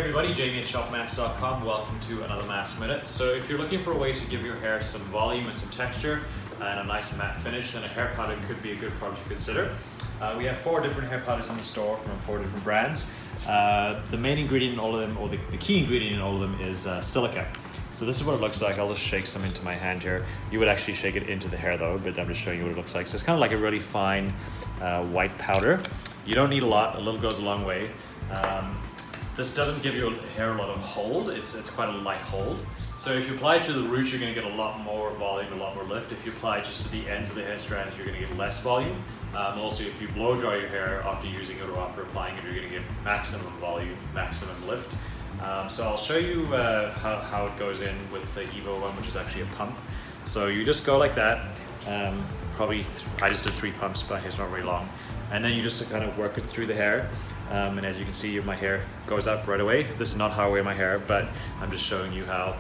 everybody, Jamie at shopmasc.com. Welcome to another MASC Minute. So if you're looking for a way to give your hair some volume and some texture and a nice matte finish, then a hair powder could be a good product to consider. We have 4 different hair powders in the store from 4 different brands. The main ingredient in all of them, or the key ingredient in all of them, is silica. So this is what it looks like. I'll just shake some into my hand here. You would actually shake it into the hair though, but I'm just showing you what it looks like. So it's kind of like a really fine white powder. You don't need a lot, a little goes a long way. This doesn't give your hair a lot of hold, it's quite a light hold. So if you apply it to the roots, you're going to get a lot more volume, a lot more lift. If you apply it just to the ends of the hair strands, you're going to get less volume. Also, if you blow dry your hair after using it or after applying it, you're going to get maximum volume, maximum lift. So I'll show you how it goes in with the Evo one, which is actually a pump. So you just go like that. I just did 3 pumps, but it's not very long. And then you just kind of work it through the hair. And as you can see, my hair goes up right away. This is not how I wear my hair, but I'm just showing you how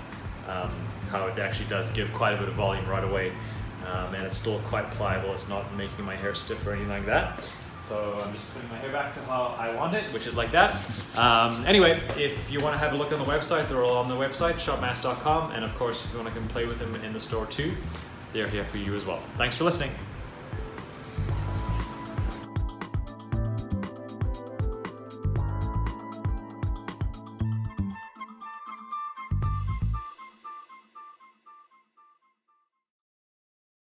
it actually does give quite a bit of volume right away. And it's still quite pliable. It's not making my hair stiff or anything like that. So I'm just putting my hair back to how I want it, which is like that. Anyway, if you want to have a look on the website, they're all on the website, shopmasc.com. And of course, if you want to come play with them in the store too, they're here for you as well. Thanks for listening.